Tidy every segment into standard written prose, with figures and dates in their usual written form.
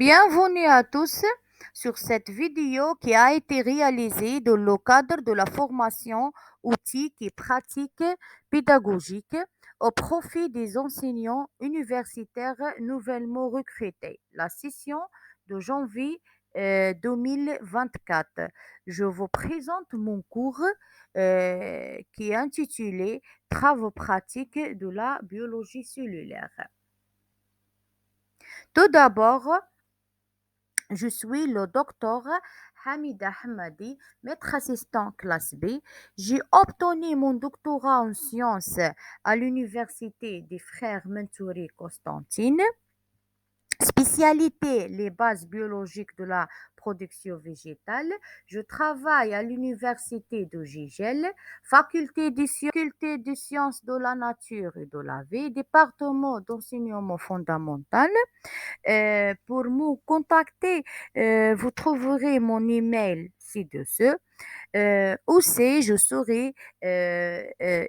Bienvenue à tous sur cette vidéo qui a été réalisée dans le cadre de la formation outils et pratiques pédagogiques au profit des enseignants universitaires nouvellement recrutés. La session de janvier 2024. Je vous présente mon cours qui est intitulé Travaux pratiques de la biologie cellulaire. Tout d'abord, je suis le docteur Hamida Hamadi, maître assistant classe B. J'ai obtenu mon doctorat en sciences à l'Université des Frères Mentouri Constantine. Spécialité, les bases biologiques de la production végétale. Je travaille à l'Université de Gigel, faculté des sciences de la nature et de la vie, département d'enseignement fondamental. Pour me contacter, vous trouverez mon email ci-dessus. Aussi, je serai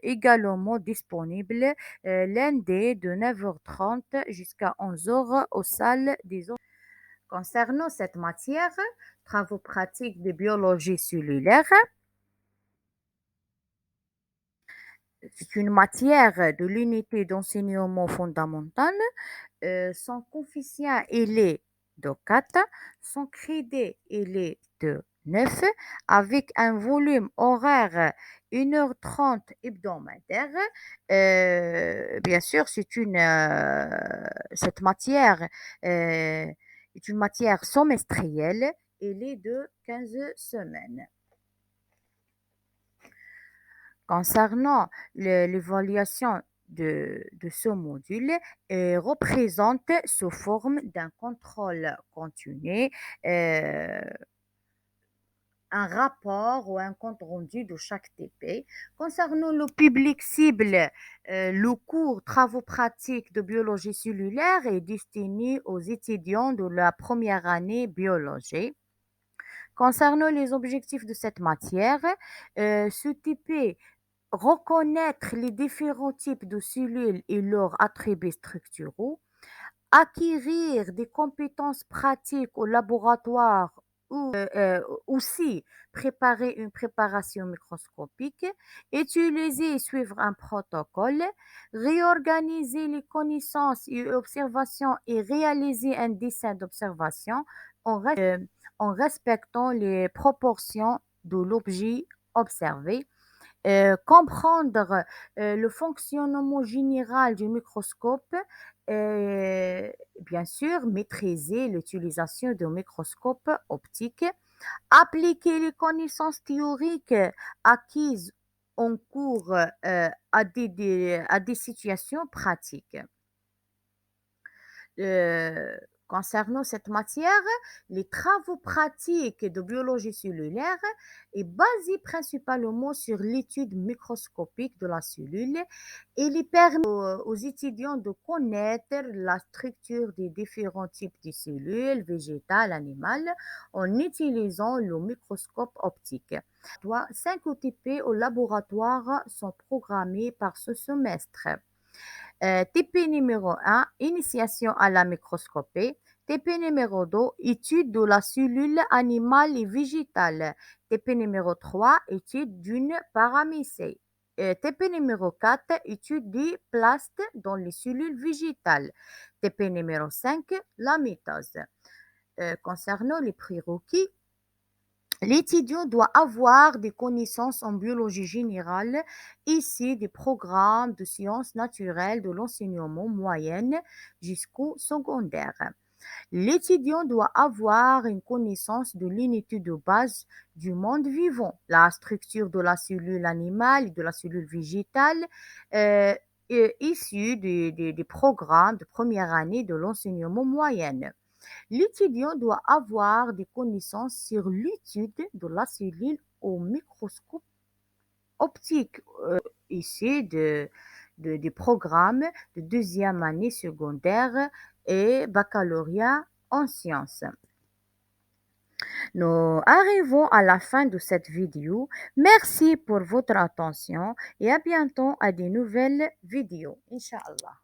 également disponible lundi de 9h30 jusqu'à 11h aux salles des autres. Concernant cette matière, travaux pratiques de biologie cellulaire, c'est une matière de l'unité d'enseignement fondamental. Son coefficient il est de 4, son crédit il est de 9, avec un volume horaire 1h30 hebdomadaire. Bien sûr, cette matière est une matière semestrielle. Elle est de 15 semaines. Concernant l'évaluation de ce module, représente sous forme d'un contrôle continu, euh, un rapport ou un compte rendu de chaque TP. Concernant le public cible, le cours Travaux pratiques de biologie cellulaire est destiné aux étudiants de la première année biologie. Concernant les objectifs de cette matière, ce TP reconnaître les différents types de cellules et leurs attributs structuraux, acquérir des compétences pratiques au laboratoire ou aussi préparer une préparation microscopique, utiliser et suivre un protocole, réorganiser les connaissances et observations et réaliser un dessin d'observation en respectant les proportions de l'objet observé, comprendre le fonctionnement général du microscope, bien sûr, maîtriser l'utilisation du microscope optique, appliquer les connaissances théoriques acquises en cours à des situations pratiques. Euh, Concernant cette matière, les travaux pratiques de biologie cellulaire est basé principalement sur l'étude microscopique de la cellule et les permet aux étudiants de connaître la structure des différents types de cellules, végétales, animales, en utilisant le microscope optique. 5 OTP au laboratoire sont programmés par ce semestre. TP numéro 1, initiation à la microscopie. TP numéro 2, étude de la cellule animale et végétale. TP numéro 3, étude d'une paramycée. TP numéro 4, étude des plastes dans les cellules végétales. TP numéro 5, la mitose. Concernant les prérequis, l'étudiant doit avoir des connaissances en biologie générale issues des programmes de sciences naturelles de l'enseignement moyenne jusqu'au secondaire. L'étudiant doit avoir une connaissance de l'unité de base du monde vivant, la structure de la cellule animale et de la cellule végétale, euh, issue des programmes de première année de l'enseignement moyenne. L'étudiant doit avoir des connaissances sur l'étude de la cellule au microscope optique, issu des programmes de deuxième année secondaire et baccalauréat en sciences. Nous arrivons à la fin de cette vidéo. Merci pour votre attention et à bientôt à de nouvelles vidéos. Inch'Allah.